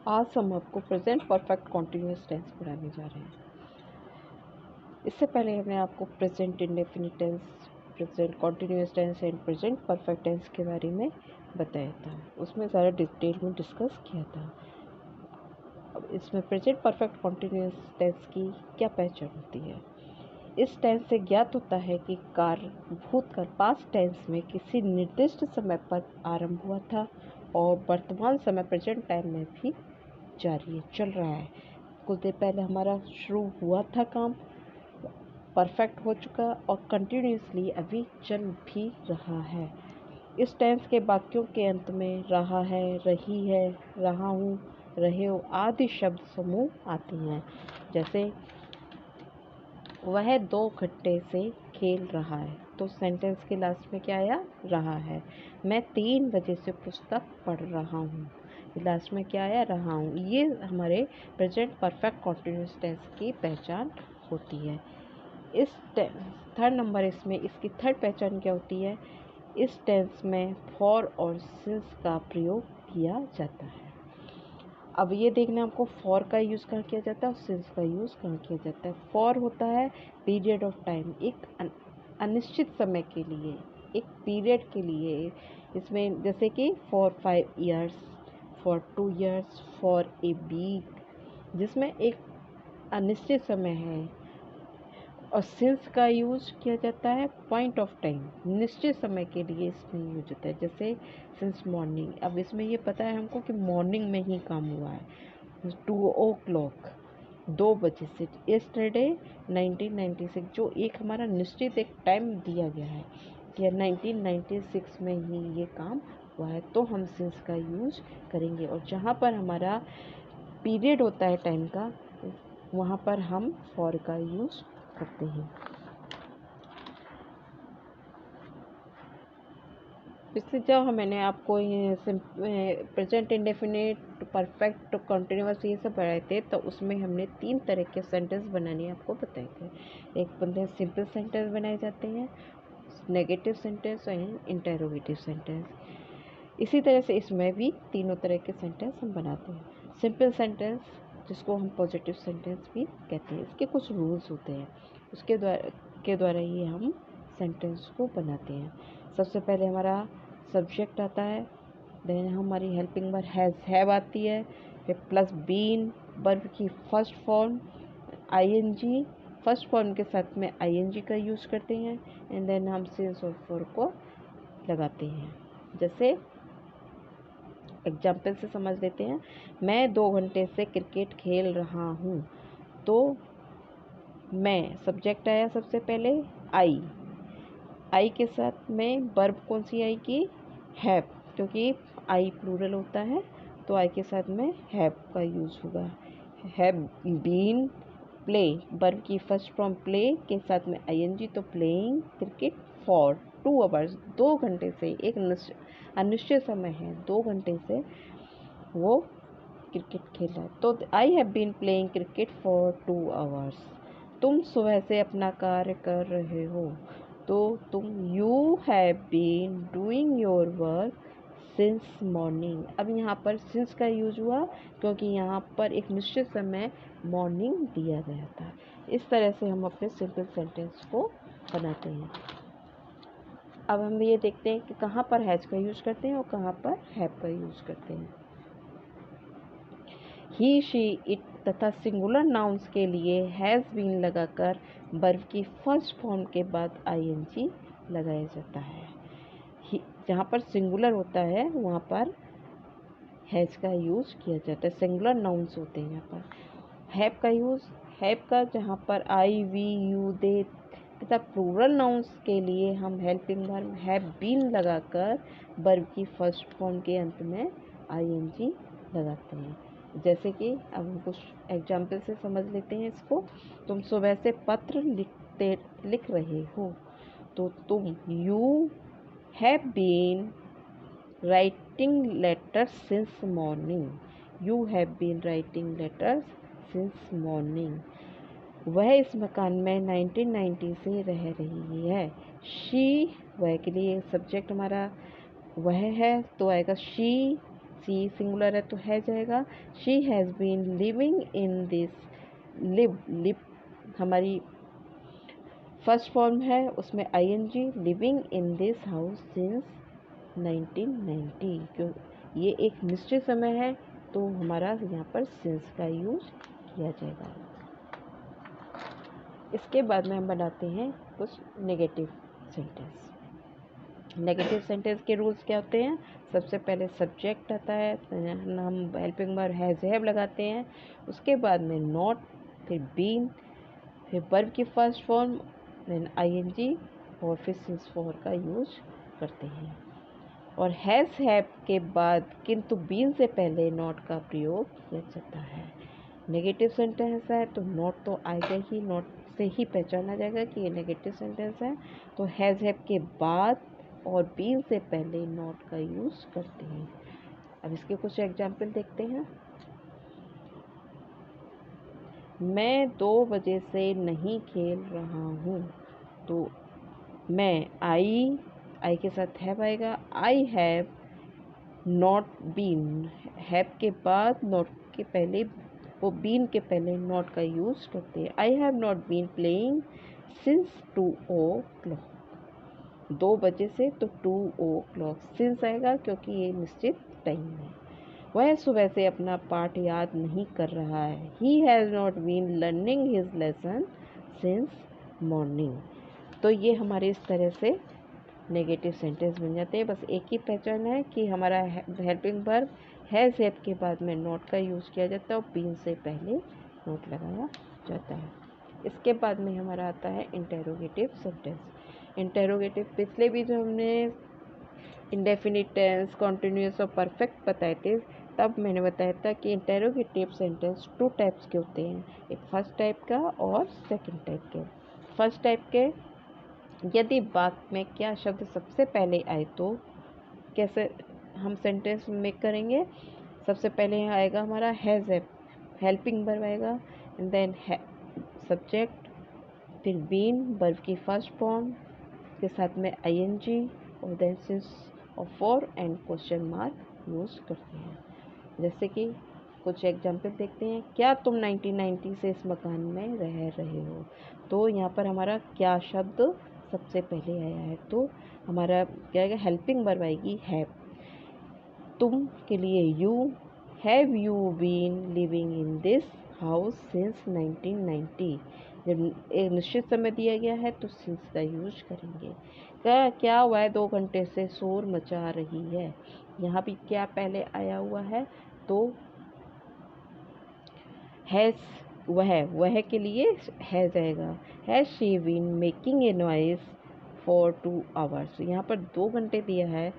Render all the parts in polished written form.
आज हम आपको प्रेजेंट परफेक्ट कॉन्टिन्यूअस टेंस पढ़ाने जा रहे हैं। इससे पहले हमने आपको present indefinite tense, present continuous tense and present perfect tense के बारे में बताया था। उसमें ज़्यादा डिटेल में डिस्कस किया था। अब इसमें प्रेजेंट परफेक्ट कॉन्टिन्यूअस टेंस की क्या पहचान होती है? इस टेंस से ज्ञात होता है कि कार्य भूतकाल पास्ट टेंस में किसी निर्दिष्ट समय पर आरंभ हुआ था और वर्तमान समय प्रेजेंट टाइम में भी जारी है, चल रहा है। कुछ देर पहले हमारा शुरू हुआ था काम, परफेक्ट हो चुका और कंटिन्यूसली अभी चल भी रहा है। इस टेंस के वाक्यों के अंत में रहा है, रही है, रहा हूँ, रहे हो आदि शब्द समूह आते हैं। जैसे वह 2 घंटे से खेल रहा है, तो सेंटेंस के लास्ट में क्या आया? रहा है। मैं 3 बजे से पुस्तक पढ़ रहा हूँ, लास्ट में क्या आया? रहा हूँ। ये हमारे प्रेजेंट परफेक्ट कॉन्टिन्यूअस टेंस की पहचान होती है। इस थर्ड नंबर इसमें इसकी थर्ड पहचान क्या होती है? इस टेंस में फॉर और सिंस का प्रयोग किया जाता है। अब ये देखना आपको फॉर का यूज़ कहाँ किया जाता है और सिंस का यूज़ कहाँ किया जाता है। फॉर होता है पीरियड ऑफ टाइम, एक अनिश्चित समय के लिए, एक पीरियड के लिए। इसमें जैसे कि for 5 years, for 2 years, for a week, जिसमें एक अनिश्चित समय है। और सिंस का यूज़ किया जाता है पॉइंट ऑफ टाइम, निश्चित समय के लिए इसमें यूज होता है। जैसे सिंस मॉर्निंग, अब इसमें ये पता है हमको कि मॉर्निंग में ही काम हुआ है। 2 o'clock, 2 बजे से। यस्टरडे 1996, जो एक हमारा निश्चित एक टाइम दिया गया है कि 1996 में ही ये काम हुआ है, तो हम सिंस का यूज करेंगे। और जहाँ पर हमारा पीरियड होता है टाइम का, वहाँ पर हम फॉर का यूज करते हैं। इससे जब मैंने आपको ये प्रेजेंट इंडेफिनिट, परफेक्ट, कॉन्टिन्यूअस ये सब पढ़ाए थे, तो उसमें हमने 3 तरह के सेंटेंस बनाने आपको बताए थे। एक बनते हैं सिंपल सेंटेंस बनाए जाते हैं, negative sentence and interrogative sentence. इसी तरह से इसमें भी तीनों तरह के सेंटेंस हम बनाते हैं। सिंपल सेंटेंस, जिसको हम पॉजिटिव सेंटेंस भी कहते हैं, इसके कुछ रूल्स होते हैं, उसके द्वारा ही हम सेंटेंस को बनाते हैं। सबसे पहले हमारा सब्जेक्ट आता है, देन हमारी हेल्पिंग वर्ब हैव आती है, फिर प्लस बीन, वर्ब की first form ING, first form के साथ में आईएनजी का यूज़ करते हैं, एंड देन हम सिंस और फॉर को लगाते हैं। जैसे एग्जाम्पल से समझ लेते हैं। मैं 2 घंटे से क्रिकेट खेल रहा हूँ, तो मैं सब्जेक्ट आया सबसे पहले आई के साथ में वर्ब कौन सी आएगी? हैव, क्योंकि आई प्लूरल होता है, तो आई के साथ में हैव का यूज़ होगा। हैव बीन, प्ले, वर्ब की फर्स्ट फॉर्म प्ले के साथ में आईएनजी, तो प्लेइंग क्रिकेट फॉर 2 आवर्स, 2 घंटे से, एक अनिश्चित समय है, 2 घंटे से वो क्रिकेट खेल रहा है, तो I have been playing cricket for 2 hours. तुम सुबह से अपना कार्य कर रहे हो, तो तुम you have been doing your work since morning. अब यहाँ पर सिंस का यूज हुआ क्योंकि यहाँ पर एक निश्चित समय मॉर्निंग दिया गया था। इस तरह से हम अपने सिंपल सेंटेंस को बनाते हैं। अब हम ये देखते हैं कि कहाँ पर हैज का यूज करते हैं और कहाँ पर हैव का यूज करते हैं। ही, शी, इट तथा सिंगुलर नाउन्स के लिए हैज़ बीन लगाकर वर्ब की फर्स्ट फॉर्म के बाद आईएनजी लगाया जाता है। जहाँ पर सिंगुलर होता है वहाँ पर हैज़ का यूज़ किया जाता है, सिंगुलर नाउन्स होते हैं। यहाँ पर हैव का यूज़, हैव का जहाँ पर आई, वी, यू, दे तथा प्लूरल नाउन्स के लिए हम हेल्पिंग वर्ब हैव बीन लगाकर वर्ब की फर्स्ट फॉर्म के अंत में आईएनजी लगाते हैं। जैसे कि अब हम कुछ एग्जाम्पल से समझ लेते हैं इसको। तुम सुबह से पत्र लिख रहे हो, तो तुम you have been writing letters since morning, you have been writing letters since morning. वह इस मकान में 1990 से रह रही है। शी, वह के लिए सब्जेक्ट हमारा वह है, तो आएगा शी सी सिंगुलर है तो है जाएगा। She has been living in this, live हमारी फर्स्ट फॉर्म है, उसमें ING, living in this house since 1990। क्यों ये एक निश्चित समय है तो हमारा यहाँ पर सिंस का यूज किया जाएगा। इसके बाद में हम बनाते हैं कुछ नेगेटिव सेंटेंस। नेगेटिव सेंटेंस के रूल्स क्या होते हैं? सबसे पहले सब्जेक्ट आता है, हम हेल्पिंग वर्ब हैज़ हैव लगाते हैं, उसके बाद में नॉट, फिर बीन, फिर वर्ब की फर्स्ट फॉर्म, देन आईएनजी और फिर सिंस फॉर का यूज करते हैं। और हैज़ हैव के बाद किंतु बीन से पहले नॉट का प्रयोग किया जाता है। नेगेटिव सेंटेंस है तो नॉट तो आएगा ही, नॉट से ही पहचाना जाएगा कि ये नेगेटिव सेंटेंस है। तो हैज़ हैव के बाद और बीन से पहले नॉट का यूज़ करते हैं। अब इसके कुछ एग्जाम्पल देखते हैं। मैं 2 बजे से नहीं खेल रहा हूँ, तो मैं आई के साथ हैव आएगा। I have not been, have के बाद नॉट के पहले, वो बीन के पहले नॉट का यूज़ करते हैं। I have not been playing since 2 o'clock, 2 बजे से तो 2 o'clock सिंस आएगा क्योंकि ये निश्चित टाइम है। वह सुबह से अपना पाठ याद नहीं कर रहा है। He has not been learning his lesson since morning. तो ये हमारे इस तरह से नेगेटिव सेंटेंस बन जाते हैं। बस एक ही पहचान है कि हमारा हेल्पिंग वर्ब हैज़ हैव के बाद में नॉट का यूज़ किया जाता है और बीन से पहले नॉट लगाया जाता है। इसके बाद में हमारा आता है इंटेरोगेटिव सेंटेंस। इंटेरोगेटिव पिछले भी जो हमने इंडेफिनिट टेंस, कॉन्टिन्यूअस और परफेक्ट बताए थे, तब मैंने बताया था कि इंटेरोगेटिव सेंटेंस 2 टाइप्स के होते हैं, एक फर्स्ट टाइप का और सेकंड टाइप के। फर्स्ट टाइप के, यदि वाक्य में क्या शब्द सबसे पहले आए तो कैसे हम सेंटेंस मेक करेंगे? सबसे पहले आएगा हमारा हैज़ हैव, हेल्पिंग वर्ब आएगा, एंड देन सब्जेक्ट, फिर बीन वर्ब की फर्स्ट फॉर्म के साथ में आईएनजी और देन सिंस और for and question mark use करते हैं। जैसे कि कुछ एग्जाम्पल देखते हैं। क्या तुम 1990 से इस मकान में रह रहे हो? तो यहाँ पर हमारा क्या शब्द सबसे पहले आया है, तो हमारा क्या आएगा? हेल्पिंग वर्ब आएगी हैव। तुम के लिए you, have you been living in this house since 1990। जब एक निश्चित समय दिया गया है तो सिंस का यूज करेंगे। क्या वह 2 घंटे से शोर मचा रही है? यहाँ भी क्या पहले आया हुआ है तो हैज़, वह के लिए है जाएगा। Has she been making a noise for 2 hours। यहाँ पर 2 घंटे दिया है,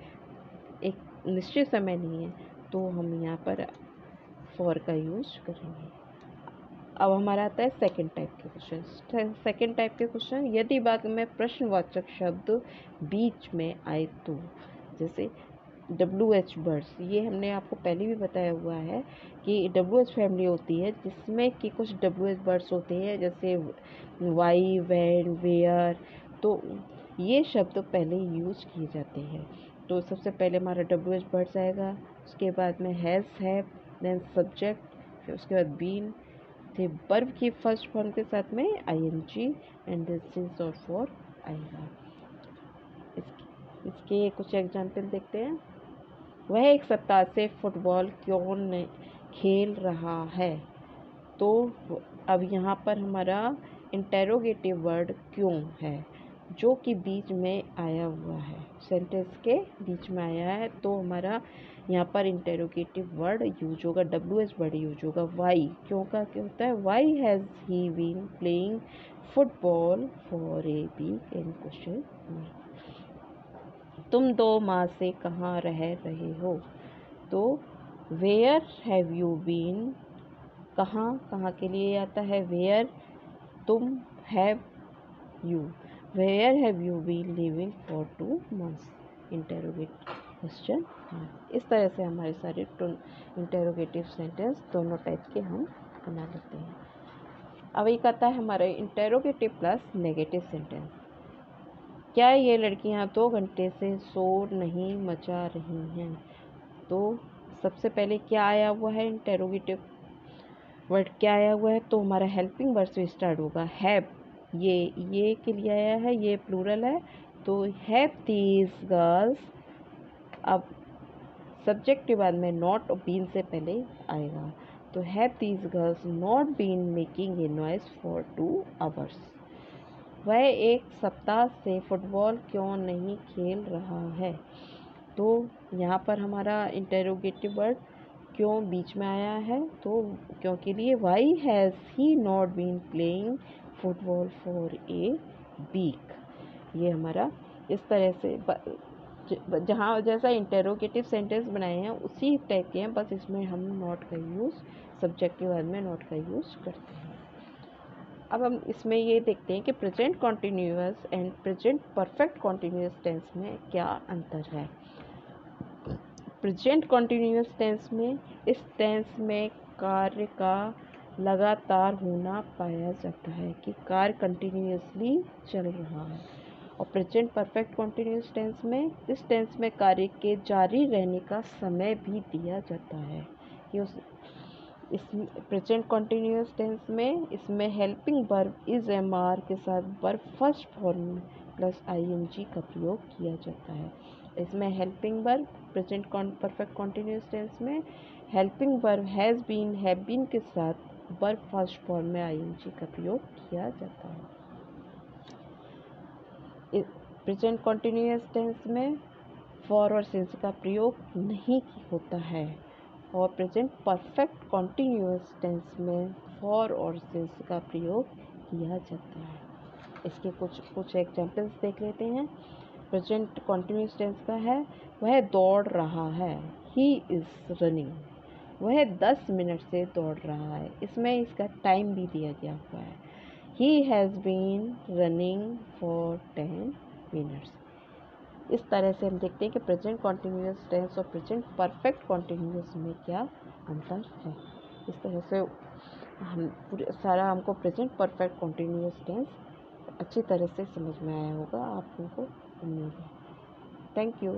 एक निश्चित समय नहीं है, तो हम यहाँ पर फॉर का यूज करेंगे। अब हमारा आता है सेकंड टाइप के क्वेश्चन। सेकंड टाइप के क्वेश्चन, यदि वाक्य में प्रश्नवाचक शब्द बीच में आए तो, जैसे WH वर्ड्स, ये हमने आपको पहले भी बताया हुआ है कि WH फैमिली होती है जिसमें कि कुछ WH वर्ड्स होते हैं, जैसे वाई, वैन, वेयर, तो ये शब्द पहले यूज किए जाते हैं। तो सबसे पहले हमारा WH वर्ड्स आएगा, उसके बाद में हैज़ हैव, देन सब्जेक्ट, फिर उसके बाद बीन, फिर वर्ब की फर्स्ट फॉर्म के साथ में आईएनजी एंड देन सिंस और फॉर आएगा। इसके कुछ एग्जाम्पल देखते हैं। वह 1 सप्ताह से फुटबॉल क्यों नहीं खेल रहा है? तो अब यहाँ पर हमारा इंटेरोगेटिव वर्ड क्यों है, जो कि बीच में आया हुआ है, सेंटेंस के बीच में आया है, तो हमारा यहाँ पर इंटेरोगेटिव वर्ड यूज होगा, WH वर्ड यूज होगा। वाई, क्यों का क्या होता है? Why has he been playing football for a week and question mark. तुम 2 माह से कहाँ रह रहे हो? तो वेयर हैव यू बीन, कहाँ के लिए आता है वेयर, तुम have you, where have you been living for 2 months, interrogate question. इस तरह से हमारे सारे इंटेरोगेटिव सेंटेंस दोनों टाइप के हम बना लेते हैं। अब एक आता है हमारा इंटेरोगेटिव प्लस नेगेटिव सेंटेंस। क्या ये लड़कियां 2 घंटे से शोर नहीं मचा रही हैं? तो सबसे पहले क्या आया हुआ है, इंटेरोगेटिव वर्ड क्या आया हुआ है, तो हमारा हेल्पिंग वर्ड से स्टार्ट होगा। हैव, ये के लिए आया है, ये प्लूरल है, तो हैव दीज गर्ल्स। अब सब्जेक्ट के बाद में नॉट और बीन से पहले आएगा, तो have these girls not been making a noise for 2 hours। वह एक सप्ताह से फुटबॉल क्यों नहीं खेल रहा है, तो यहाँ पर हमारा इंटेरोगेटिव वर्ड क्यों बीच में आया है, तो क्यों के लिए, why has he not been playing football for a week. ये हमारा इस तरह से जहाँ जैसा इंटेरोगेटिव सेंटेंस बनाए हैं उसी टाइप के हैं, बस इसमें हम नॉट का यूज़, सब्जेक्ट के बाद में नॉट का यूज़ करते हैं। अब हम इसमें ये देखते हैं कि present continuous and present perfect continuous tense में क्या अंतर है। प्रेजेंट कॉन्टिन्यूअस टेंस में, इस टेंस में कार्य का लगातार होना पाया जाता है कि कार्य कंटिन्यूअसली चल रहा है। और प्रेजेंट परफेक्ट कॉन्टिन्यूअस टेंस में, इस टेंस में कार्य के जारी रहने का समय भी दिया जाता है कि उस इस प्रेजेंट कॉन्टिन्यूअस टेंस में इसमें helping verb is am are के साथ verb first form plus ING का प्रयोग किया जाता है। इसमें helping verb present perfect continuous tense में helping verb has been, have been के साथ वर्ब फर्स्ट फॉर्म में आईएनजी का प्रयोग किया जाता है। प्रेजेंट कॉन्टिन्यूअस टेंस में फॉर और सिंस का प्रयोग नहीं होता है, और प्रेजेंट परफेक्ट कॉन्टिन्यूअस टेंस में फॉर और सिंस का प्रयोग किया जाता है। इसके कुछ एग्जांपल्स देख लेते हैं। प्रेजेंट कॉन्टिन्यूअस टेंस का है, वह दौड़ रहा है, ही इज़ रनिंग। वह 10 मिनट से दौड़ रहा है, इसमें इसका टाइम भी दिया गया हुआ है। He has been running for 10 minutes. इस तरह से हम देखते हैं कि प्रेजेंट कॉन्टिन्यूअस टेंस और प्रेजेंट परफेक्ट कॉन्टिन्यूअस में क्या अंतर है। इस तरह से हम पूरे सारा हमको प्रेजेंट परफेक्ट कॉन्टिन्यूअस टेंस अच्छी तरह से समझ में आया होगा, आप लोगों को उम्मीद है। Thank you.